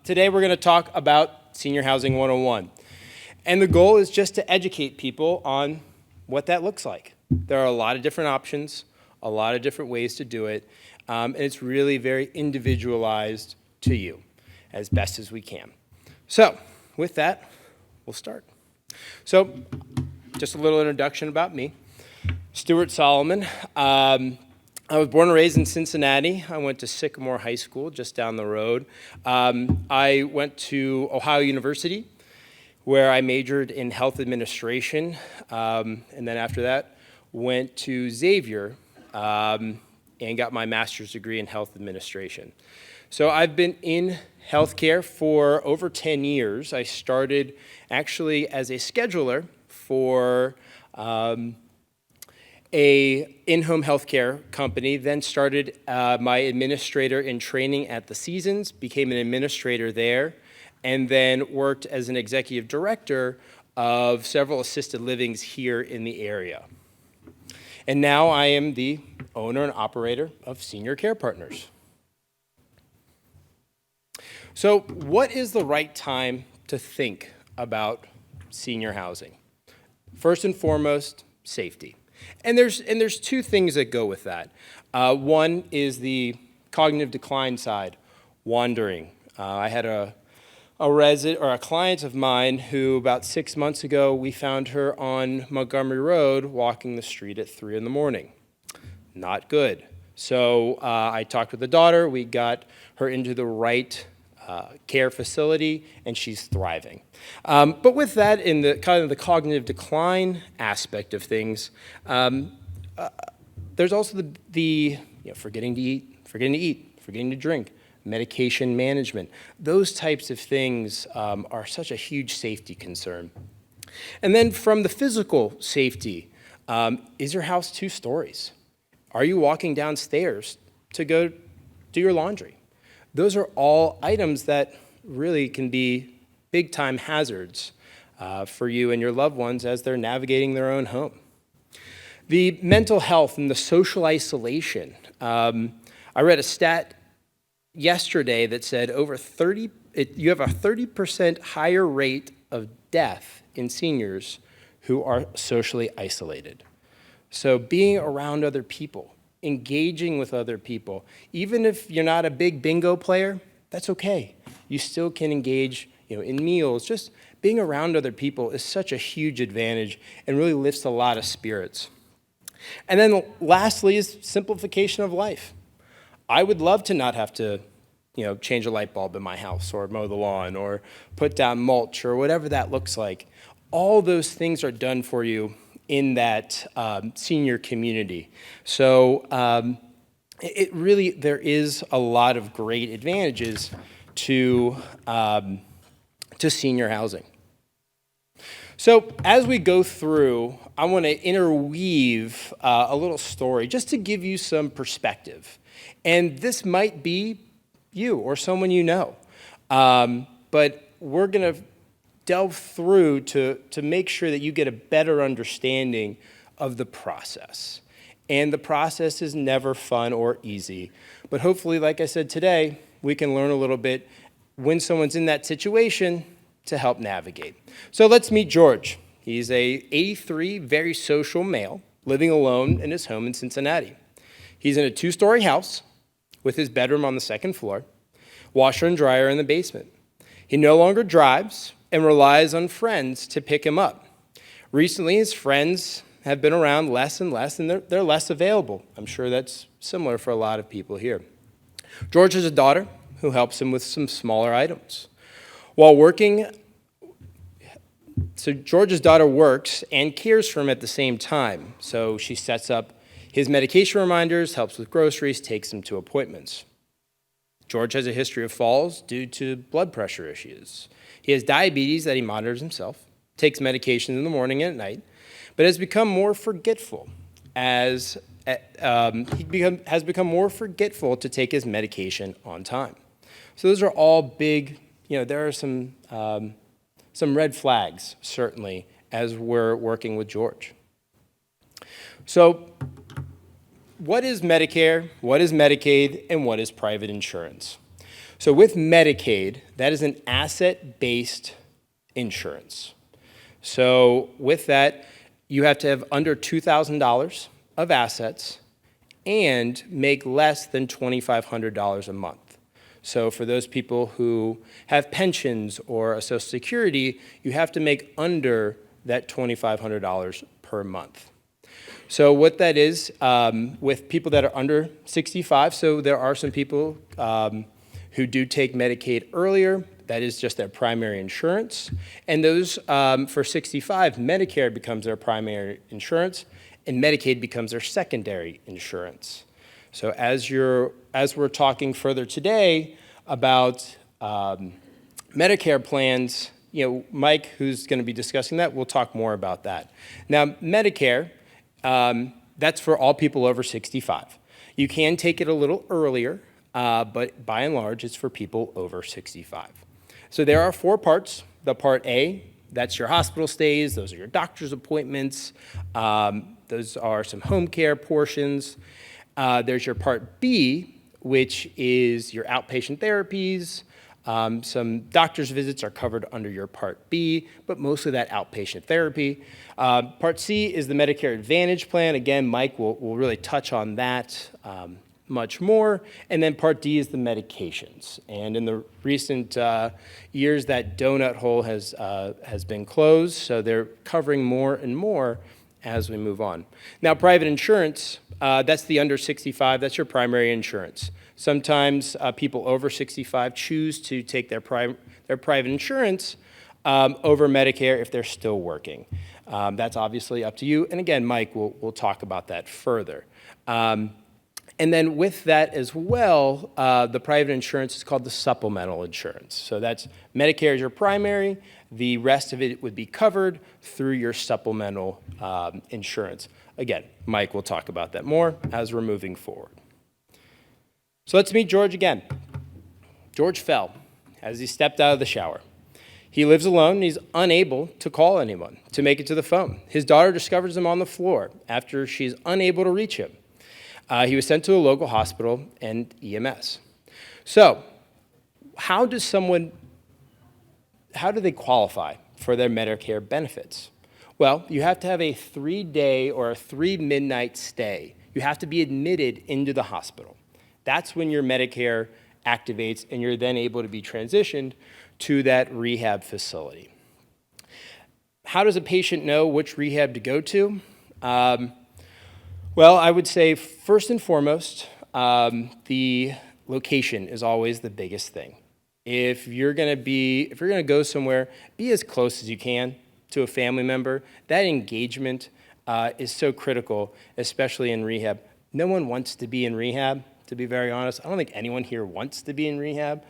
Today we're going to talk about Senior Housing 101. And the goal is just to educate people on what that looks like. There are a lot of different options, a lot of different ways to do it, and it's really very individualized to you as best as we can. So with that, we'll start. So just a little introduction about me. Stuart Solomon. I was born and raised in Cincinnati. I went to Sycamore High School just down the road. I went to Ohio University, where I majored in health administration, and then after that went to Xavier and got my master's degree in health administration. So I've been in healthcare for over 10 years. I started actually as a scheduler for a in-home healthcare company, then started my administrator in training at the Seasons, became an administrator there, and then worked as an executive director of several assisted livings here in the area. And now I am the owner and operator of Senior Care Partners. So what is the right time to think about senior housing? First and foremost, safety. And there's two things that go with that. One is the cognitive decline side, wandering. I had a client of mine who about 6 months ago, we found her on Montgomery Road walking the street at 3 in the morning. Not good. So I talked with the daughter, we got her into the right care facility, and she's thriving. But with that, in the kind of the cognitive decline aspect of things, there's also the forgetting to eat, forgetting to drink, medication management. Those types of things are such a huge safety concern. And then from the physical safety, is your house 2 stories? Are you walking downstairs to go do your laundry? Those are all items that really can be big-time hazards for you and your loved ones as they're navigating their own home. The mental health and the social isolation. I read a stat yesterday that said you have a 30% higher rate of death in seniors who are socially isolated. So being around other people, engaging with other people, even if you're not a big bingo player, that's okay. You still can engage, in meals. Just being around other people is such a huge advantage and really lifts a lot of spirits. And then lastly is simplification of life. I would love to not have to, change a light bulb in my house or mow the lawn or put down mulch or whatever that looks like. All those things are done for you in that senior community. So there is a lot of great advantages to senior housing. So as we go through, I want to interweave a little story just to give you some perspective. And this might be you or someone you know. But we're going to delve through to make sure that you get a better understanding of the process. And the process is never fun or easy. But hopefully, like I said today, we can learn a little bit when someone's in that situation to help navigate. So let's meet George. He's a 83, very social male living alone in his home in Cincinnati. He's in a 2-story house with his bedroom on the 2nd floor, washer and dryer in the basement. He no longer drives and relies on friends to pick him up. Recently, his friends have been around less and less, and they're less available. I'm sure that's similar for a lot of people here. George has a daughter who helps him with some smaller items. While working, so George's daughter works and cares for him at the same time. So she sets up his medication reminders, helps with groceries, takes him to appointments. George has a history of falls due to blood pressure issues. He has diabetes that he monitors himself, takes medications in the morning and at night, but has become more forgetful has become more forgetful to take his medication on time. So those are all big, there are some red flags, certainly, as we're working with George. So what is Medicare, what is Medicaid, and what is private insurance? So with Medicaid, that is an asset-based insurance. So with that, you have to have under $2,000 of assets and make less than $2,500 a month. So for those people who have pensions or a Social Security, you have to make under that $2,500 per month. So what that is, with people that are under 65, so there are some people who do take Medicaid earlier. That is just their primary insurance. And those for 65, Medicare becomes their primary insurance, and Medicaid becomes their secondary insurance. So as we're talking further today about Medicare plans, Mike, who's going to be discussing that, we'll talk more about that. Now, Medicare, that's for all people over 65. You can take it a little earlier, but by and large, it's for people over 65. So there are 4 parts. The Part A, that's your hospital stays. Those are your doctor's appointments. Those are some home care portions. There's your Part B, which is your outpatient therapies. Some doctor's visits are covered under your Part B, but mostly that outpatient therapy. Part C is the Medicare Advantage plan. Again, Mike will really touch on that much more. And then Part D is the medications. And in the recent years, that donut hole has been closed, so they're covering more and more as we move on. Now, private insurance, that's the under 65, that's your primary insurance. Sometimes people over 65 choose to take their private insurance over Medicare if they're still working. That's obviously up to you. And again, Mike will talk about that further. And then with that as well, the private insurance is called the supplemental insurance. So that's Medicare is your primary. The rest of it would be covered through your supplemental insurance. Again, Mike will talk about that more as we're moving forward. So let's meet George again. George fell as he stepped out of the shower. He lives alone, and he's unable to call anyone to make it to the phone. His daughter discovers him on the floor after she's unable to reach him. He was sent to a local hospital and EMS. So how do they qualify for their Medicare benefits? Well, you have to have a 3-day or a 3-midnight stay. You have to be admitted into the hospital. That's when your Medicare activates, and you're then able to be transitioned to that rehab facility. How does a patient know which rehab to go to? Well, I would say first and foremost, the location is always the biggest thing. If you're going to go somewhere, be as close as you can to a family member. That engagement is so critical, especially in rehab. No one wants to be in rehab, to be very honest. I don't think anyone here wants to be in rehab,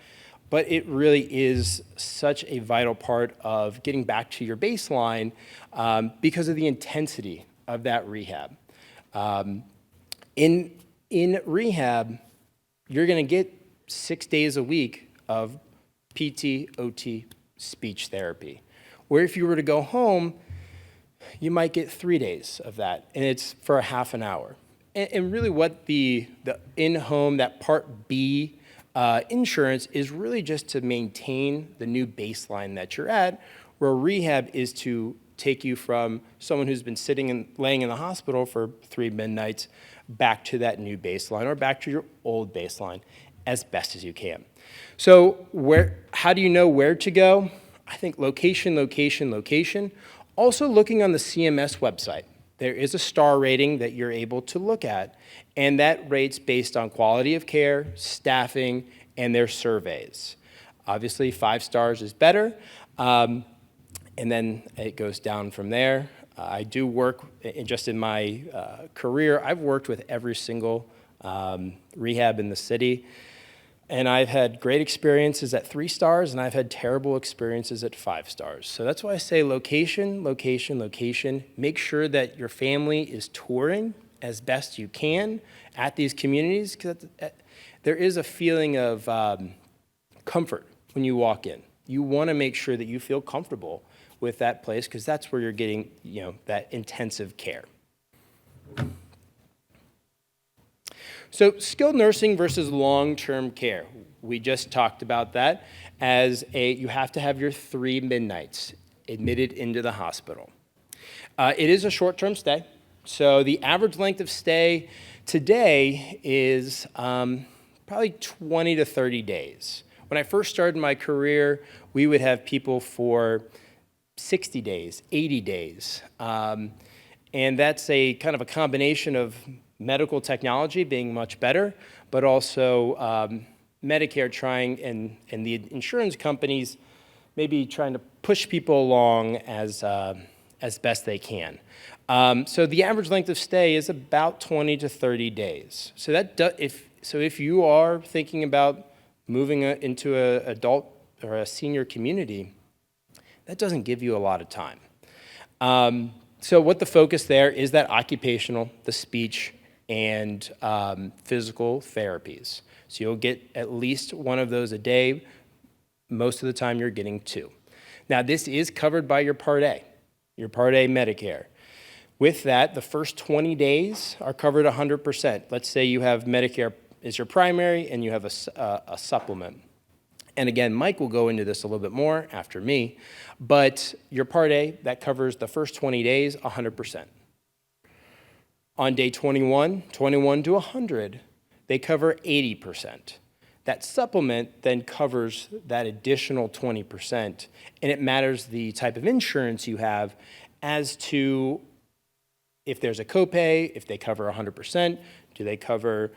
but it really is such a vital part of getting back to your baseline because of the intensity of that rehab. In rehab, you're going to get 6 days a week of PT, OT, speech therapy. Where if you were to go home, you might get 3 days of that, and it's for a half an hour. And really what the in-home, that Part B insurance is really just to maintain the new baseline that you're at, where rehab is to take you from someone who's been sitting and laying in the hospital for 3 midnights back to that new baseline or back to your old baseline as best as you can. So how do you know where to go? I think location, location, location. Also looking on the CMS website. There is a star rating that you're able to look at, and that rates based on quality of care, staffing, and their surveys. Obviously, 5 stars is better, and then it goes down from there. I do work, just in my career, I've worked with every single rehab in the city, and I've had great experiences at 3 stars, and I've had terrible experiences at 5 stars. So that's why I say location, location, location. Make sure that your family is touring as best you can at these communities, because there is a feeling of comfort when you walk in. You want to make sure that you feel comfortable with that place, because that's where you're getting, that intensive care. So skilled nursing versus long-term care. We just talked about that you have to have your 3 midnights admitted into the hospital. It is a short-term stay. So the average length of stay today is probably 20 to 30 days. When I first started my career, we would have people for 60 days, 80 days. And that's a kind of a combination of medical technology being much better, but also Medicare trying and the insurance companies maybe trying to push people along as best they can. So the average length of stay is about 20 to 30 days. So if you are thinking about moving into an adult or a senior community, that doesn't give you a lot of time. So what the focus there is that occupational, the speech, and physical therapies. So you'll get at least one of those a day. Most of the time you're getting 2. Now this is covered by your Part A Medicare. With that, the first 20 days are covered 100%. Let's say you have Medicare as your primary and you have a supplement. And again, Mike will go into this a little bit more after me, but your Part A, that covers the first 20 days, 100%. On day 21 to 100, they cover 80%. That supplement then covers that additional 20%, and it matters the type of insurance you have as to if there's a copay, if they cover 100%, do they cover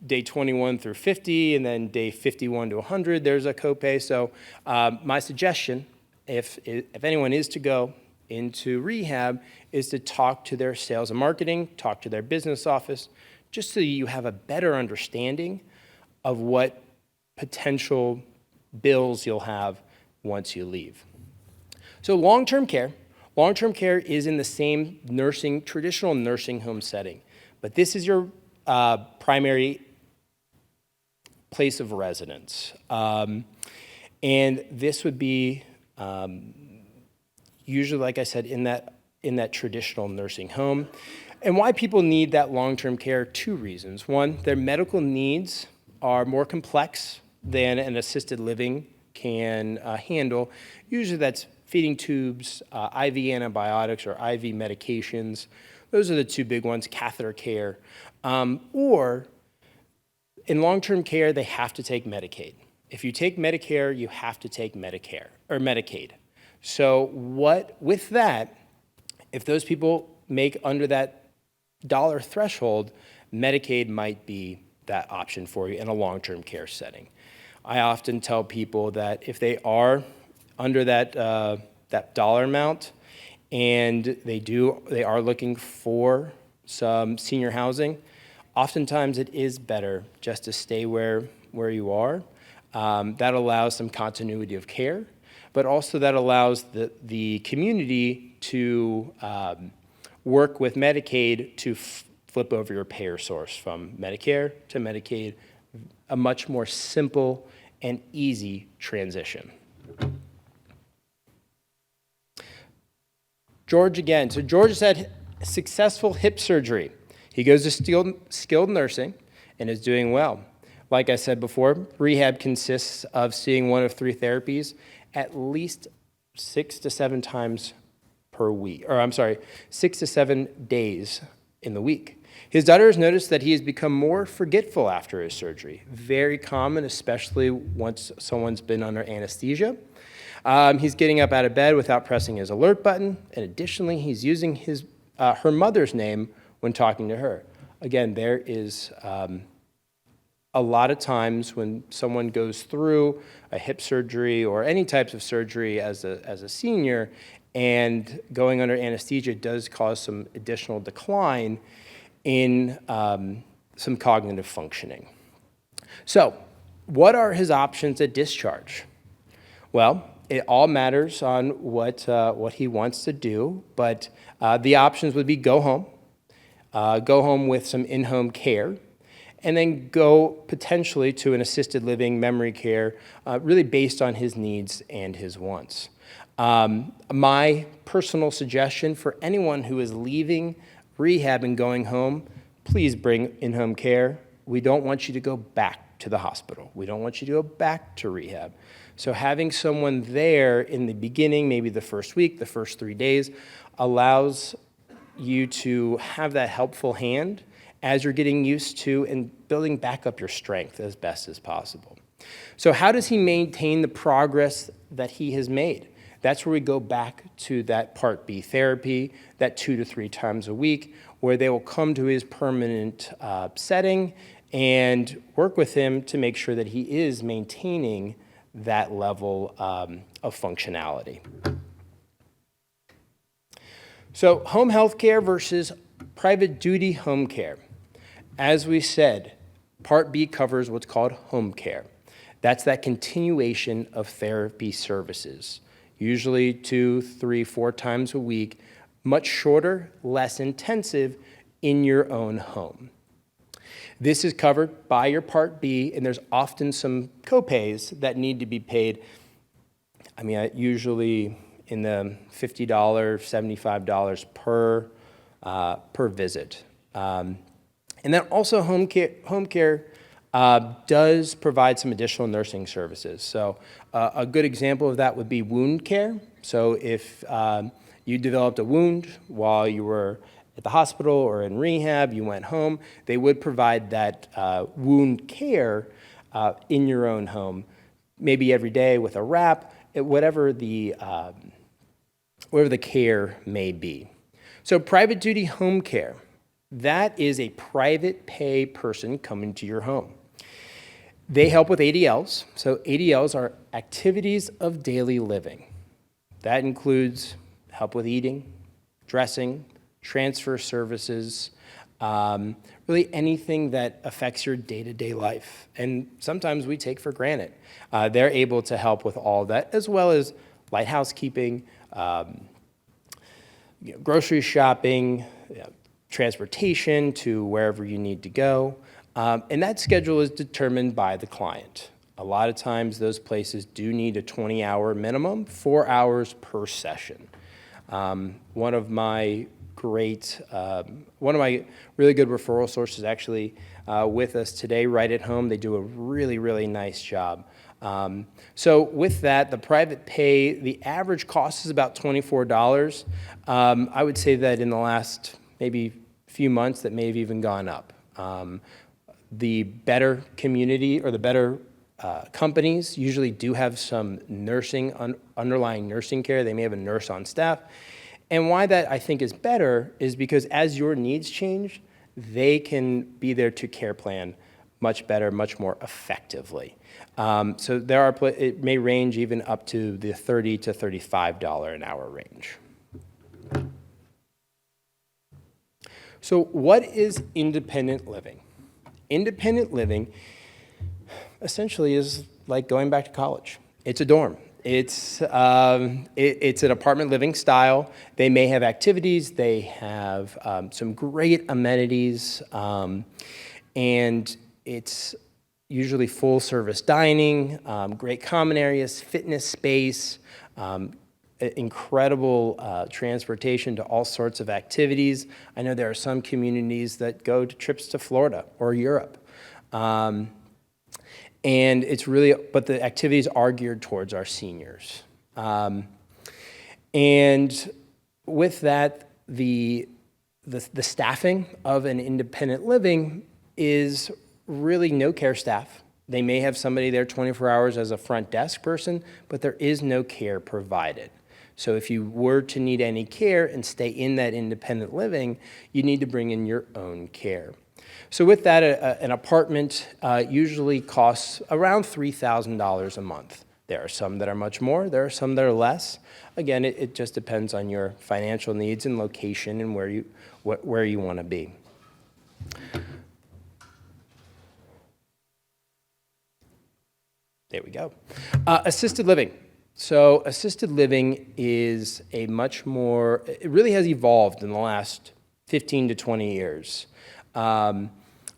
day 21 through 50, and then day 51 to 100, there's a copay. So my suggestion, if anyone is to go into rehab, is to talk to their sales and marketing, talk to their business office, just so you have a better understanding of what potential bills you'll have once you leave. So long-term care is in the same traditional nursing home setting, but this is your primary place of residence. And this would be usually, like I said, in that traditional nursing home. And why people need that long-term care, 2 reasons. One, their medical needs are more complex than an assisted living can handle. Usually that's feeding tubes, IV antibiotics or IV medications. Those are the 2 big ones, catheter care. Or in long-term care, they have to take Medicaid. If you take Medicare, you have to take Medicare or Medicaid. So with that, if those people make under that dollar threshold, Medicaid might be that option for you in a long-term care setting. I often tell people that if they are under that dollar amount and they are looking for some senior housing, oftentimes it is better just to stay where you are. That allows some continuity of care, but also that allows the community to work with Medicaid to flip over your payer source from Medicare to Medicaid, a much more simple and easy transition. George again. So George has had successful hip surgery. He goes to skilled nursing and is doing well. Like I said before, rehab consists of seeing one of 3 therapies at least 6 to 7 times per week, 6 to 7 days in the week. His daughter has noticed that he has become more forgetful after his surgery. Very common, especially once someone's been under anesthesia. He's getting up out of bed without pressing his alert button, and additionally, he's using her mother's name when talking to her. Again, there is a lot of times when someone goes through a hip surgery or any types of surgery as a senior, and going under anesthesia does cause some additional decline in some cognitive functioning. So, what are his options at discharge? Well, it all matters on what he wants to do, but the options would be go home with some in-home care, and then go potentially to an assisted living memory care, really based on his needs and his wants. My personal suggestion for anyone who is leaving rehab and going home, please bring in-home care we don't want you to go back to the hospital. We don't want you to go back to rehab. So having someone there in the beginning, maybe the first week, the first 3 days, allows you to have that helpful hand as you're getting used to and building back up your strength as best as possible. So how does he maintain the progress that he has made? That's where we go back to that Part B therapy, that 2 to 3 times a week, where they will come to his permanent setting and work with him to make sure that he is maintaining that level of functionality. So home health care versus private duty home care. As we said, Part B covers what's called home care. That's that continuation of therapy services, usually 2, 3, 4 times a week, much shorter, less intensive in your own home. This is covered by your Part B, and there's often some copays that need to be paid. I mean, usually in the $50, $75 per visit. And then also home care does provide some additional nursing services. So a good example of that would be wound care. So if you developed a wound while you were at the hospital or in rehab, you went home, they would provide that wound care in your own home, maybe every day with a wrap, whatever the care may be. So private duty home care, that is a private pay person coming to your home. They help with ADLs. So ADLs are activities of daily living. That includes help with eating, dressing, transfer services, really anything that affects your day-to-day life. And sometimes we take for granted. They're able to help with all that, as well as light housekeeping, grocery shopping, transportation to wherever you need to go. And that schedule is determined by the client. A lot of times those places do need a 20-hour minimum, 4 hours per session. One of my really good referral sources actually with us today, right at home. They do a really, really nice job. So with that, the private pay, the average cost is about $24. I would say that in the last maybe few months that may have even gone up. The better community or the better companies usually do have some underlying nursing care. They may have a nurse on staff. And why that I think is better is because as your needs change, they can be there to care plan much better, much more effectively. So it may range even up to the $30 to $35 an hour range. So what is independent living? Independent living essentially is like going back to college. It's a dorm. It's an apartment living style. They may have activities. They have some great amenities, and it's usually full service dining, great common areas, fitness space, incredible transportation to all sorts of activities. I know there are some communities that go to trips to Florida or Europe. And it's really, but the activities are geared towards our seniors. And with that, the staffing of an independent living is really no care staff. They may have somebody there 24 hours as a front desk person, but there is no care provided. So if you were to need any care and stay in that independent living, you need to bring in your own care. So with that, an apartment usually costs around $3,000 a month. There are some that are much more. There are some that are less. Again, it just depends on your financial needs and location and where you want to be. There we go. Assisted living. So assisted living is it really has evolved in the last 15 to 20 years.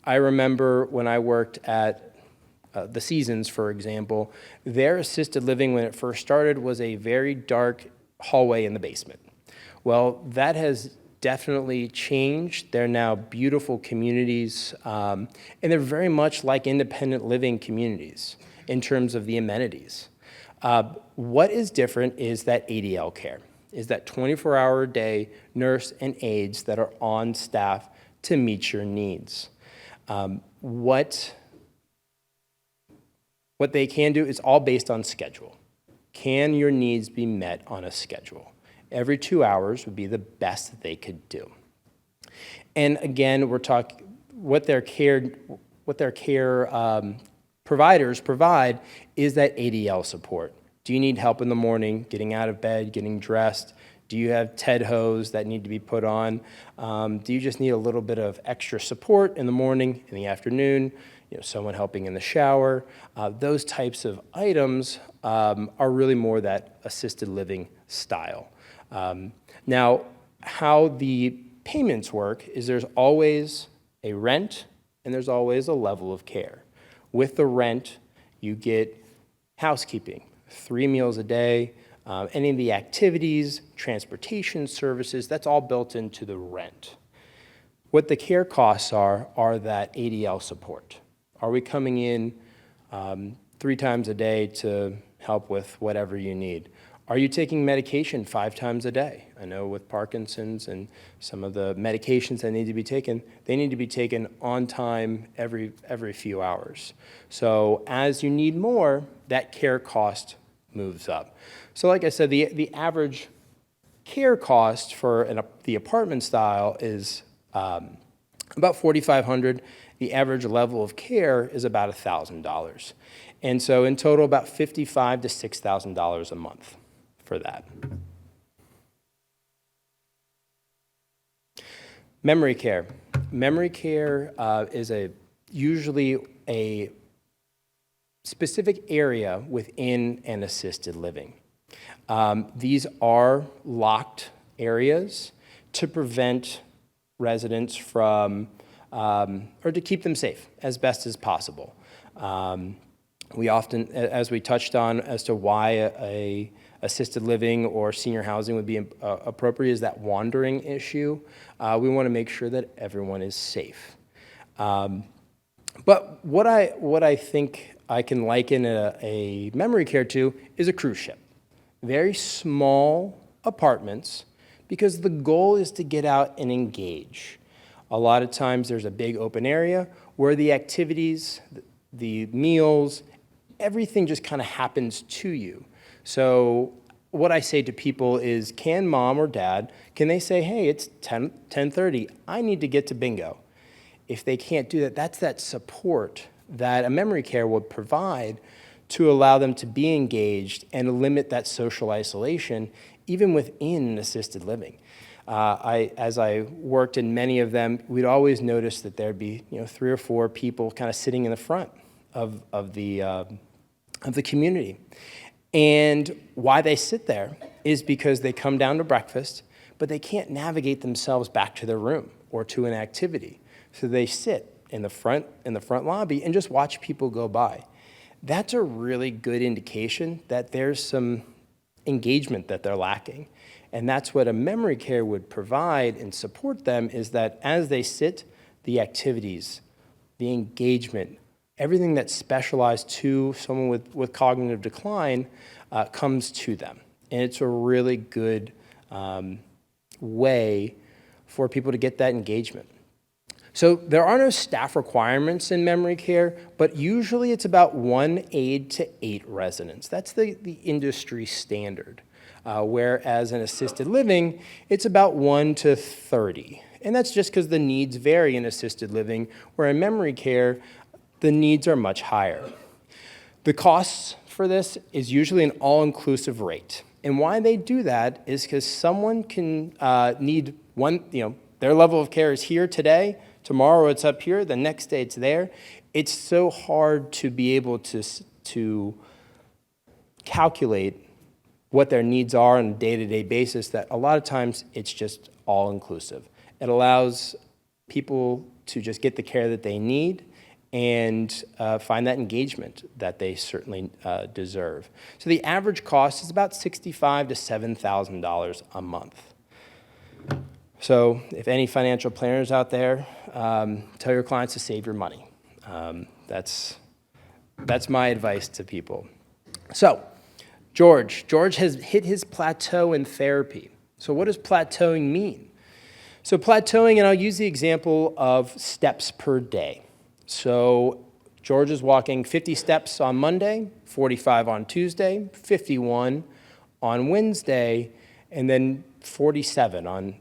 I remember when I worked at the Seasons, for example, their assisted living when it first started was a very dark hallway in the basement. Well, that has definitely changed. They're now beautiful communities, and they're very much like independent living communities in terms of the amenities. What is different is that ADL care, is that 24-hour-a-day nurse and aides that are on staff to meet your needs. What they can do is all based on schedule. Can your needs be met on a schedule? Every 2 hours would be the best that they could do. And again, we're talking what their care providers provide is that ADL support. Do you need help in the morning, getting out of bed, getting dressed? Do you have TED hose that need to be put on? Do you just need a little bit of extra support in the morning, in the afternoon? Someone helping in the shower. Those types of items are really more that assisted living style. Now, how the payments work is there's always a rent and there's always a level of care. With the rent, you get housekeeping, 3 meals a day, any of the activities, transportation services, that's all built into the rent. What the care costs are that ADL support. Are we coming in 3 times a day to help with whatever you need? Are you taking medication 5 times a day? I know with Parkinson's and some of the medications that need to be taken, they need to be taken on time every few hours. So as you need more, that care cost moves up. So like I said, the average care cost for the apartment style is about $4,500. The average level of care is about $1,000. And so in total, about $5,500 to $6,000 a month for that. Memory care. Memory care is usually a specific area within an assisted living. These are locked areas to prevent residents from, or to keep them safe as best as possible. We often, as we touched on as to why a assisted living or senior housing would be appropriate, is that wandering issue. We want to make sure that everyone is safe. But what I think I can liken a memory care to is a cruise ship. Very small apartments, because the goal is to get out and engage. A lot of times there's a big open area where the activities, the meals, everything just kind of happens to you. So what I say to people is, can mom or dad, can they say, hey, it's 10:30, I need to get to bingo. If they can't do that, that's that support that a memory care would provide to allow them to be engaged and limit that social isolation, even within assisted living. As I worked in many of them, we'd always notice that there'd be 3 or 4 people kind of sitting in the front of the community. And why they sit there is because they come down to breakfast, but they can't navigate themselves back to their room or to an activity. So they sit in the front lobby and just watch people go by. That's a really good indication that there's some engagement that they're lacking. And that's what a memory care would provide and support them, is that as they sit, the activities, the engagement, everything that's specialized to someone with cognitive decline comes to them. And it's a really good way for people to get that engagement. So there are no staff requirements in memory care, but usually it's about 1 aide to 8 residents. That's the industry standard. Whereas in assisted living, it's about 1 to 30. And that's just because the needs vary in assisted living, where in memory care, the needs are much higher. The costs for this is usually an all-inclusive rate. And why they do that is because someone can need their level of care is here today, tomorrow it's up here, the next day it's there. It's so hard to be able to calculate what their needs are on a day-to-day basis that a lot of times it's just all-inclusive. It allows people to just get the care that they need and find that engagement that they certainly deserve. So the average cost is about $6,500 to $7,000 a month. So if any financial planners out there, tell your clients to save your money. That's my advice to people. So George has hit his plateau in therapy. So what does plateauing mean? So plateauing, and I'll use the example of steps per day. So George is walking 50 steps on Monday, 45 on Tuesday, 51 on Wednesday, and then 47 on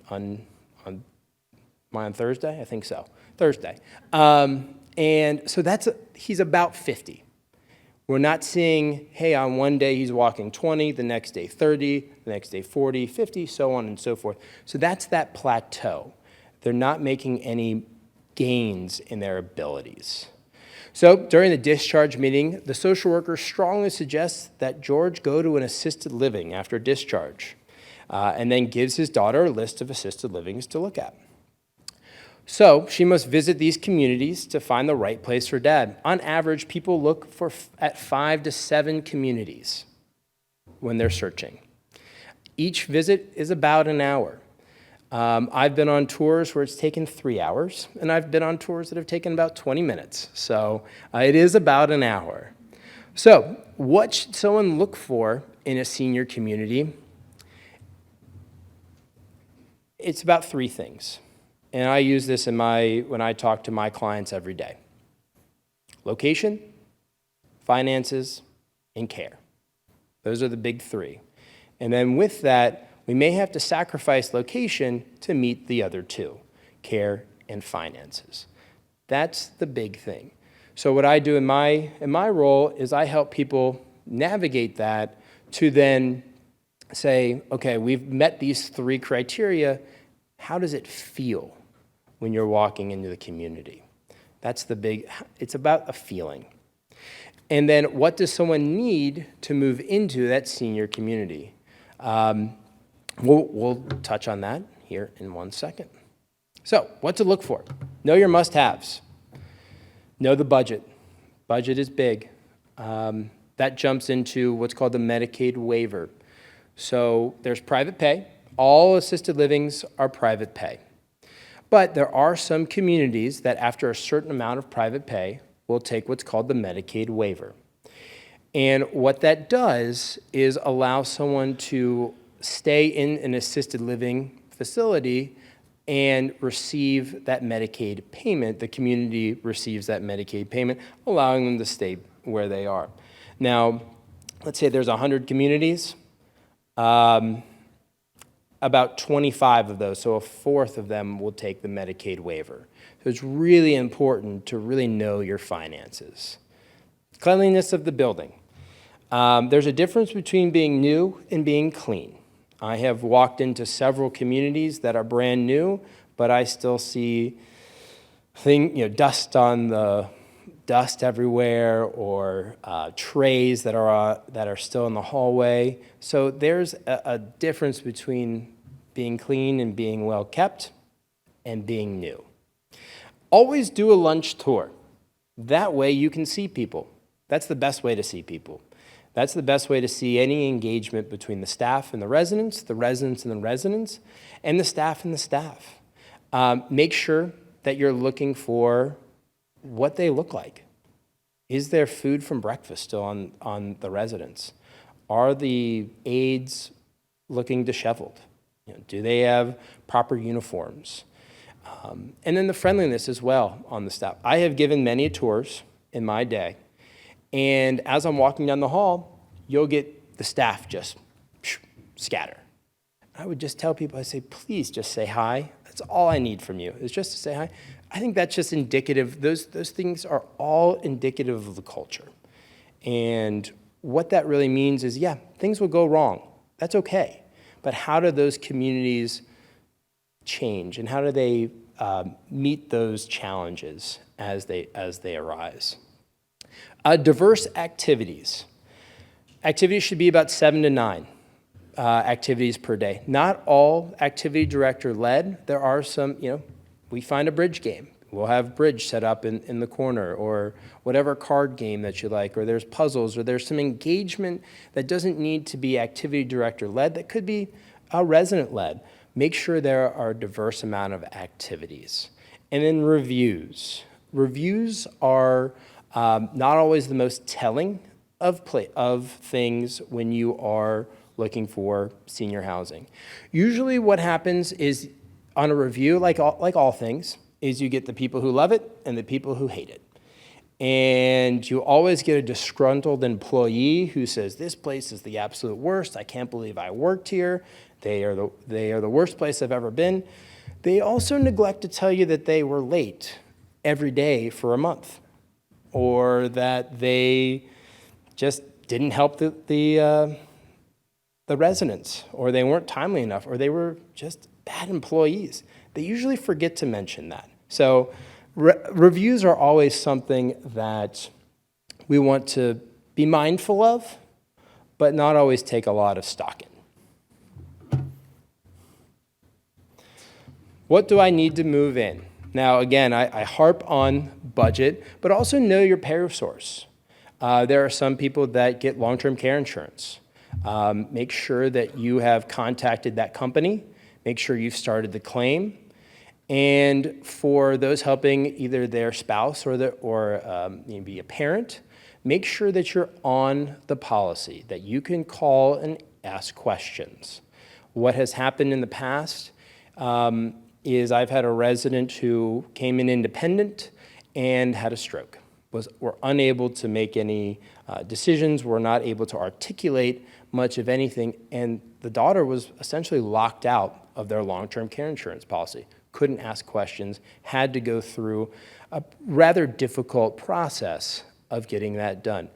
Thursday? I think so, Thursday. And so he's about 50. We're not seeing, hey, on one day he's walking 20, the next day 30, the next day 40, 50, so on and so forth. So that's that plateau. They're not making any gains in their abilities. So during the discharge meeting, the social worker strongly suggests that George go to an assisted living after discharge, and then gives his daughter a list of assisted livings to look at. So she must visit these communities to find the right place for Dad. On average, people look at 5 to 7 communities when they're searching. Each visit is about an hour. I've been on tours where it's taken 3 hours, and I've been on tours that have taken about 20 minutes. So it is about an hour. So what should someone look for in a senior community? It's about 3 things. And I use this when I talk to my clients every day. Location, finances, and care. Those are the big 3. And then with that, we may have to sacrifice location to meet the other 2, care and finances. That's the big thing. So what I do in my role is I help people navigate that to then say, okay, we've met these 3 criteria. How does it feel when you're walking into the community? It's about a feeling. And then what does someone need to move into that senior community? We'll touch on that here in 1 second. So what to look for? Know your must-haves. Know the budget. Budget is big. That jumps into what's called the Medicaid waiver. So there's private pay. All assisted livings are private pay. But there are some communities that after a certain amount of private pay will take what's called the Medicaid waiver. And what that does is allow someone to stay in an assisted living facility and receive that Medicaid payment. The community receives that Medicaid payment, allowing them to stay where they are. Now, let's say there's 100 communities. About 25 of those, so a fourth of them will take the Medicaid waiver. So it's really important to really know your finances. Cleanliness of the building. There's a difference between being new and being clean. I have walked into several communities that are brand new, but I still see dust everywhere, or trays that are still in the hallway. So there's a difference between being clean and being well kept and being new. Always do a lunch tour. That way you can see people. That's the best way to see people. That's the best way to see any engagement between the staff and the residents and the residents, and the staff and the staff. Make sure that you're looking for what they look like. Is there food from breakfast still on the residents? Are the aides looking disheveled? Do they have proper uniforms? And then the friendliness as well on the staff. I have given many tours in my day, and as I'm walking down the hall, you'll get the staff just scatter. I would just tell people, I say, please just say hi. That's all I need from you, is just to say hi. I think that's just indicative. Those things are all indicative of the culture. And what that really means is, yeah, things will go wrong. That's okay. But how do those communities change, and how do they meet those challenges as they arise? Diverse activities. Activities should be about 7 to 9 activities per day. Not all activity director led. There are some, we find a bridge game. We'll have bridge set up in the corner, or whatever card game that you like, or there's puzzles, or there's some engagement that doesn't need to be activity director led, that could be resident led. make sure there are a diverse amount of activities. And then reviews. Reviews are not always the most telling of things when you are looking for senior housing. Usually what happens is on a review, like all things, is you get the people who love it and the people who hate it. And you always get a disgruntled employee who says, this place is the absolute worst. I can't believe I worked here. They are the worst place I've ever been. They also neglect to tell you that they were late every day for a month, or that they just didn't help the residents, or they weren't timely enough, or they were just bad employees. They usually forget to mention that. So reviews are always something that we want to be mindful of, but not always take a lot of stock in. What do I need to move in? Now, again, I harp on budget, but also know your payer source. There are some people that get long-term care insurance. Make sure that you have contacted that company. Make sure you've started the claim. And for those helping either their spouse or maybe a parent, make sure that you're on the policy, that you can call and ask questions. What has happened in the past is I've had a resident who came in independent and had a stroke. Were unable to make any decisions, were not able to articulate much of anything, and the daughter was essentially locked out of their long-term care insurance policy. Couldn't ask questions, had to go through a rather difficult process of getting that done.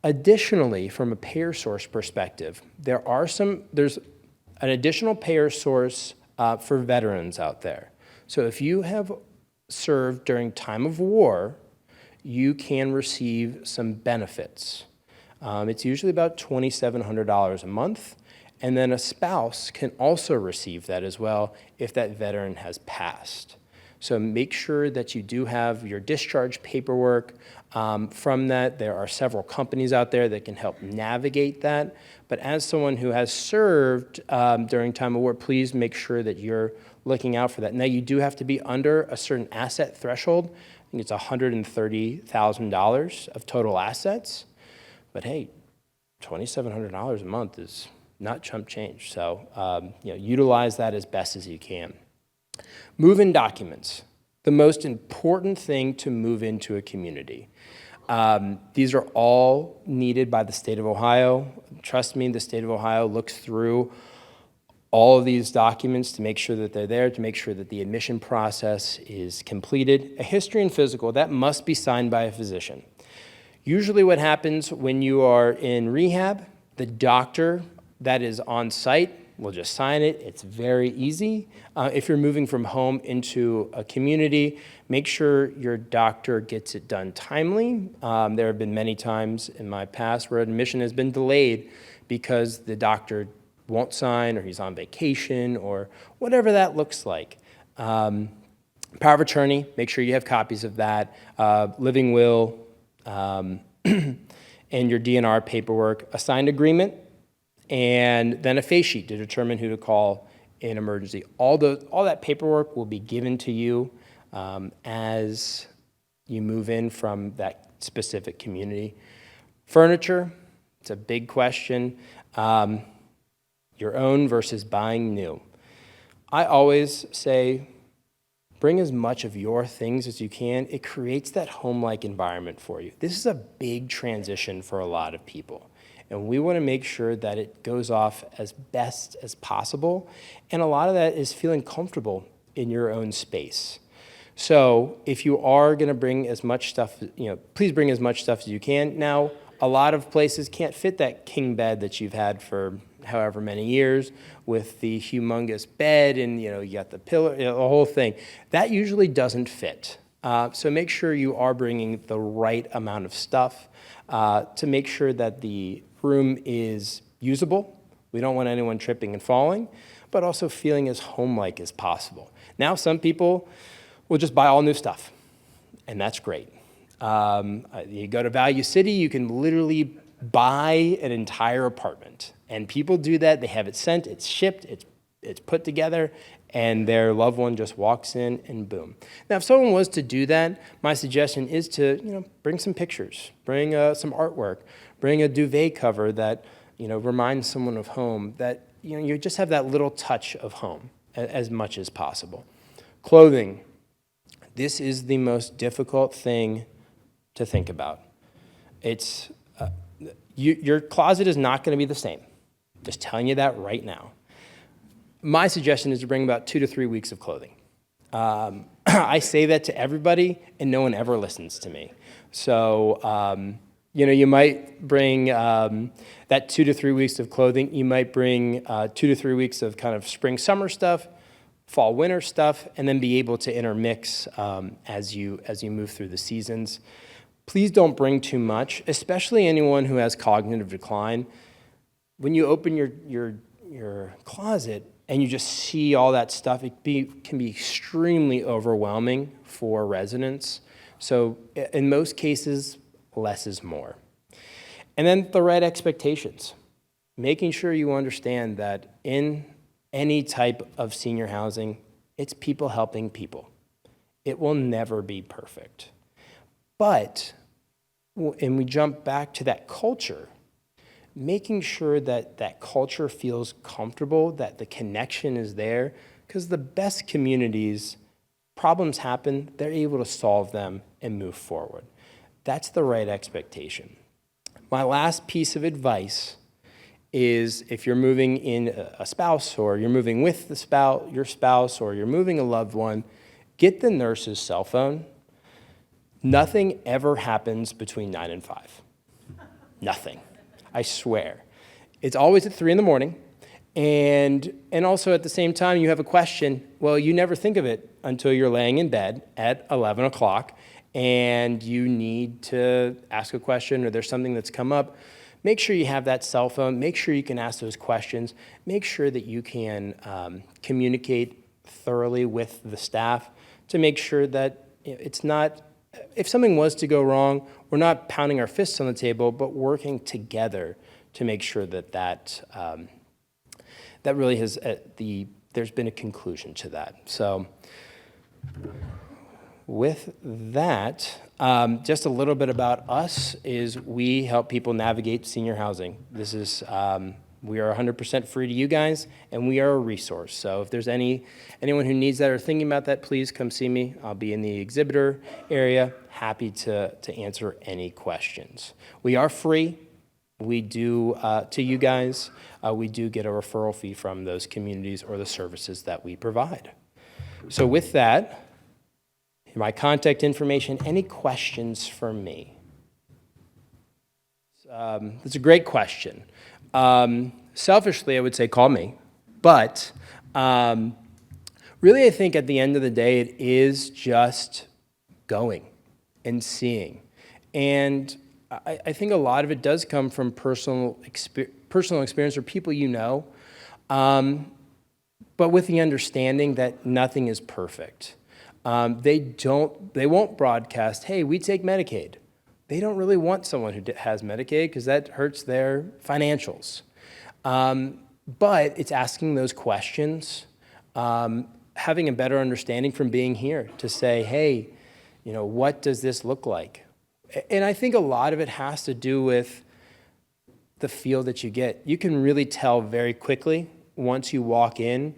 Additionally, from a payer source perspective, there's an additional payer source for veterans out there. So if you have served during time of war, you can receive some benefits. It's usually about $2,700 a month, and then a spouse can also receive that as well if that veteran has passed. So make sure that you do have your discharge paperwork from that. There are several companies out there that can help navigate that. But as someone who has served during time of war, please make sure that you're looking out for that. Now, you do have to be under a certain asset threshold. I think it's $130,000 of total assets. But hey, $2,700 a month is not chump change. So utilize that as best as you can. Move-in documents, the most important thing to move into a community. These are all needed by the state of Ohio. Trust me, the state of Ohio looks through all of these documents to make sure that they're there, to make sure that the admission process is completed. A history and physical, that must be signed by a physician. Usually what happens when you are in rehab, the doctor that is on site will just sign it. It's very easy. If you're moving from home into a community, make sure your doctor gets it done timely. There have been many times in my past where admission has been delayed because the doctor won't sign, or he's on vacation, or whatever that looks like. Power of attorney, make sure you have copies of that. Living will, and your DNR paperwork, a signed agreement, and then a face sheet to determine who to call in emergency. All that paperwork will be given to you as you move in from that specific community. Furniture, it's a big question. Your own versus buying new. I always say, bring as much of your things as you can. It creates that home-like environment for you. This is a big transition for a lot of people. And we want to make sure that it goes off as best as possible. And a lot of that is feeling comfortable in your own space. So if you are going to bring as much stuff, please bring as much stuff as you can. Now, a lot of places can't fit that king bed that you've had for however many years with the humongous bed and you got the pillow, the whole thing. That usually doesn't fit. So make sure you are bringing the right amount of stuff to make sure that the room is usable. We don't want anyone tripping and falling, but also feeling as home-like as possible. Now, some people will just buy all new stuff, and that's great. You go to Value City, you can literally buy an entire apartment. And people do that. They have it sent, it's shipped, it's put together, and their loved one just walks in and boom. Now, if someone was to do that, my suggestion is to, bring some pictures, bring some artwork, bring a duvet cover that, reminds someone of home, that, you just have that little touch of home as much as possible. Clothing. This is the most difficult thing to think about. It's, your closet is not going to be the same. Just telling you that right now. My suggestion is to bring about 2 to 3 weeks of clothing. I say that to everybody, and no one ever listens to me. So, you might bring that 2 to 3 weeks of clothing. You might bring 2 to 3 weeks of kind of spring, summer stuff, fall, winter stuff, and then be able to intermix as you move through the seasons. Please don't bring too much, especially anyone who has cognitive decline. When you open your closet and you just see all that stuff, can be extremely overwhelming for residents. So in most cases, less is more. And then the right expectations. Making sure you understand that in any type of senior housing, it's people helping people. It will never be perfect. But, and we jump back to that culture, making sure that that culture feels comfortable, that the connection is there, because the best communities, problems happen, they're able to solve them and move forward. That's the right expectation. My last piece of advice is if you're moving in a spouse, or you're moving with your spouse, or you're moving a loved one, get the nurse's cell phone. Nothing ever happens between 9 and 5. Nothing. I swear. It's always at 3 in the morning. And also at the same time, you have a question. Well, you never think of it until you're laying in bed at 11 o'clock and you need to ask a question, or there's something that's come up. Make sure you have that cell phone. Make sure you can ask those questions. Make sure that you can communicate thoroughly with the staff to make sure that it's not, if something was to go wrong, we're not pounding our fists on the table, but working together to make sure that really has there's been a conclusion to that. So with that, just a little bit about us is we help people navigate senior housing. This is, we are 100% free to you guys, and we are a resource. So if there's anyone who needs that or thinking about that, please come see me. I'll be in the exhibitor area, happy to answer any questions. We are free. We do, to you guys, we do get a referral fee from those communities or the services that we provide. So with that, my contact information, any questions for me? That's a great question. Selfishly, I would say call me. But really, I think at the end of the day, it is just going and seeing. And I think a lot of it does come from personal experience or people you know, but with the understanding that nothing is perfect. They won't broadcast, hey, we take Medicaid. They don't really want someone who has Medicaid because that hurts their financials. But it's asking those questions, having a better understanding from being here to say, hey, what does this look like? And I think a lot of it has to do with the feel that you get. You can really tell very quickly once you walk in.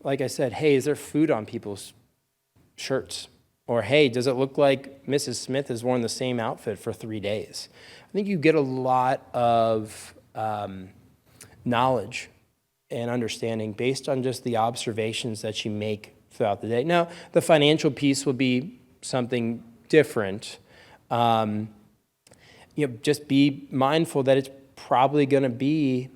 Like I said, hey, is there food on people's shirts? Or, hey, does it look like Mrs. Smith has worn the same outfit for 3 days? I think you get a lot of knowledge and understanding based on just the observations that you make throughout the day. Now, the financial piece will be something different. Just be mindful that it's probably going to be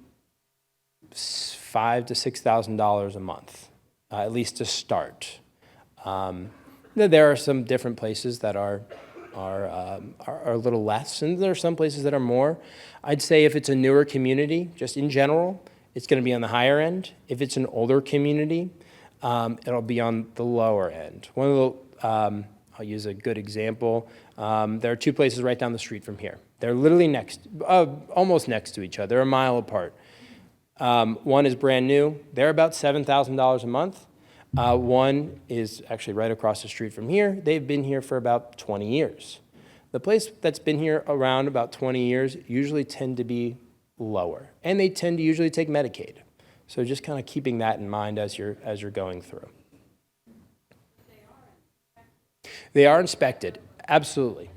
$5,000 to $6,000 a month, at least to start. There are some different places that are a little less, and there are some places that are more. I'd say if it's a newer community, just in general, it's going to be on the higher end. If it's an older community, it'll be on the lower end. I'll use a good example. There are 2 places right down the street from here. They're literally almost next to each other. They're a mile apart. One is brand new. They're about $7,000 a month. One is actually right across the street from here. They've been here for about 20 years. The place that's been here around about 20 years usually tend to be lower, and they tend to usually take Medicaid. So just kind of keeping that in mind as you're going through. They are inspected, absolutely.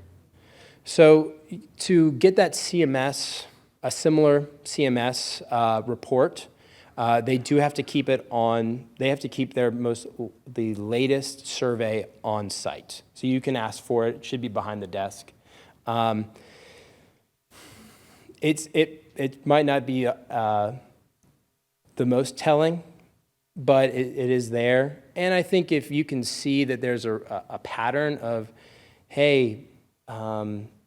So to get that CMS, a similar CMS report, they do have to keep it on, they have to keep the latest survey on site. So you can ask for it, it should be behind the desk. It might not be the most telling, but it is there. And I think if you can see that there's a pattern of, hey,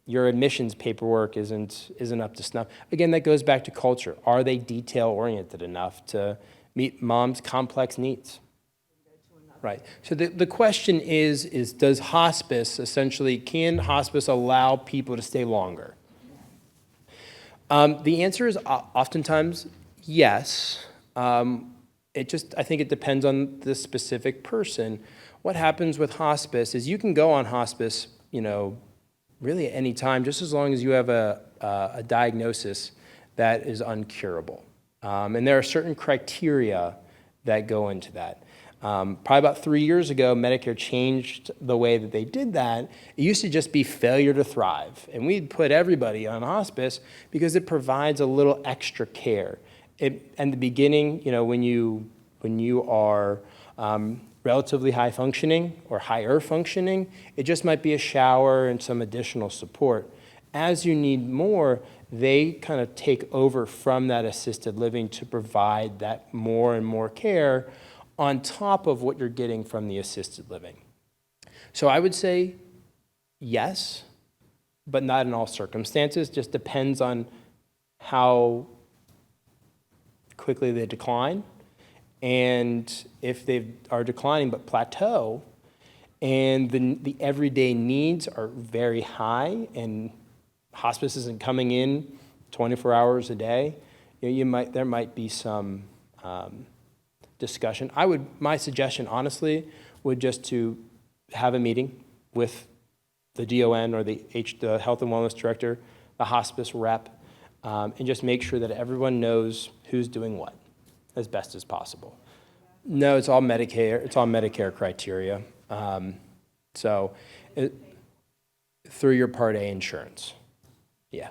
your admissions paperwork isn't up to snuff. Again, that goes back to culture. Are they detail-oriented enough to meet mom's complex needs? Right. So the question is does hospice essentially, can hospice allow people to stay longer? The answer is oftentimes yes. I think it depends on the specific person. What happens with hospice is you can go on hospice, really at any time, just as long as you have a diagnosis that is uncurable. And there are certain criteria that go into that. Probably about 3 years ago, Medicare changed the way that they did that. It used to just be failure to thrive. And we'd put everybody on hospice because it provides a little extra care. In the beginning, when you are relatively high functioning or higher functioning, it just might be a shower and some additional support. As you need more, they kind of take over from that assisted living to provide that more and more care on top of what you're getting from the assisted living. So I would say yes, but not in all circumstances. Just depends on how quickly they decline, and if they are declining but plateau, and the everyday needs are very high, and hospice isn't coming in 24 hours a day, there might be some discussion. My suggestion, honestly, would just to have a meeting with the DON or the Health and Wellness Director, the hospice rep, and just make sure that everyone knows who's doing what as best as possible. No, it's all Medicare. It's all Medicare criteria. Through your Part A insurance. Yeah.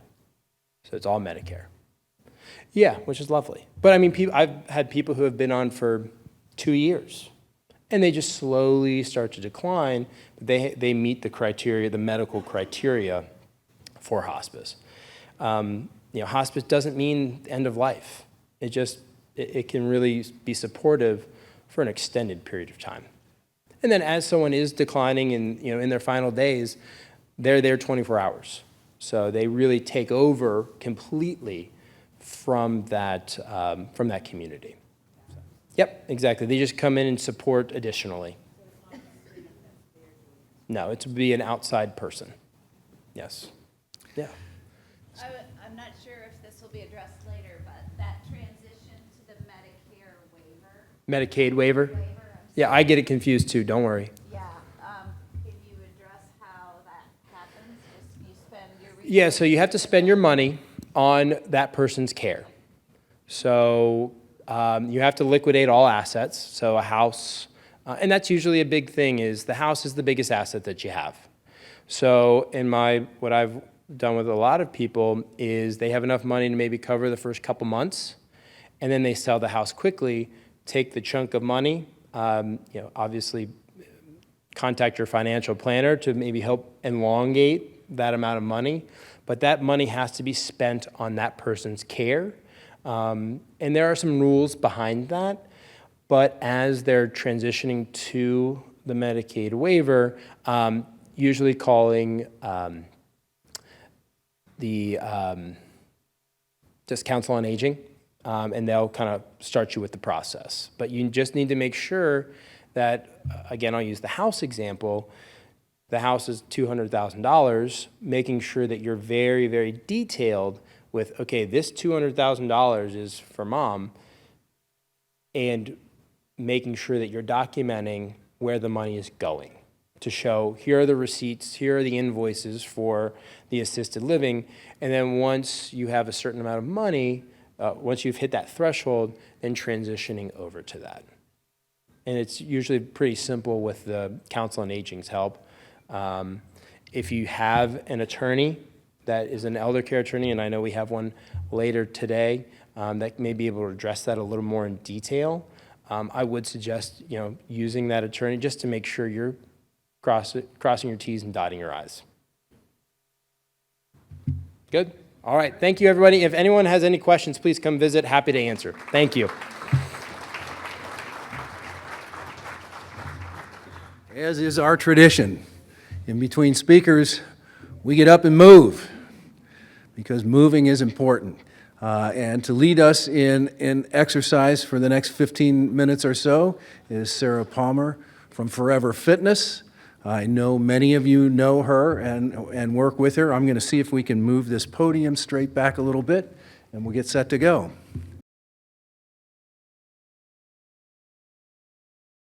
So it's all Medicare. Yeah, which is lovely. But I mean, I've had people who have been on for 2 years, and they just slowly start to decline. They meet the criteria, the medical criteria for hospice. Hospice doesn't mean end of life. It can really be supportive for an extended period of time. And then as someone is declining and in their final days, they're there 24 hours. So they really take over completely from that community. Yep, exactly. They just come in and support additionally. No, it would be an outside person. Yes. Yeah. I'm not sure if this will be addressed later, but that transition to the Medicare waiver. Medicaid waiver? Yeah, I get it confused too, don't worry. Yeah, can you address how that happens? Just you spend your Yeah, so you have to spend your money on that person's care. So you have to liquidate all assets, so a house, and that's usually a big thing, is the house is the biggest asset that you have. So what I've done with a lot of people is they have enough money to maybe cover the first couple months, and then they sell the house quickly, take the chunk of money, obviously contact your financial planner to maybe help elongate that amount of money, but that money has to be spent on that person's care. And there are some rules behind that, but as they're transitioning to the Medicaid waiver, usually calling just Council on Aging, and they'll kind of start you with the process. But you just need to make sure that, again, I'll use the house example. The house is $200,000, making sure that you're very, very detailed with, okay, this $200,000 is for mom, and making sure that you're documenting where the money is going to show, here are the receipts, here are the invoices for the assisted living, and then once you have a certain amount of money, once you've hit that threshold, then transitioning over to that. And it's usually pretty simple with the council on aging's help. If you have an attorney that is an elder care attorney, and I know we have one later today, that may be able to address that a little more in detail, I would suggest using that attorney just to make sure you're crossing your T's and dotting your I's. Good? All right. Thank you, everybody. If anyone has any questions, please come visit. Happy to answer. Thank you. As is our tradition, in between speakers, we get up and move, because moving is important. And to lead us in exercise for the next 15 minutes or so is Sarah Palmer from Forever Fitness. I know many of you know her and work with her. I'm going to see if we can move this podium straight back a little bit, and we'll get set to go.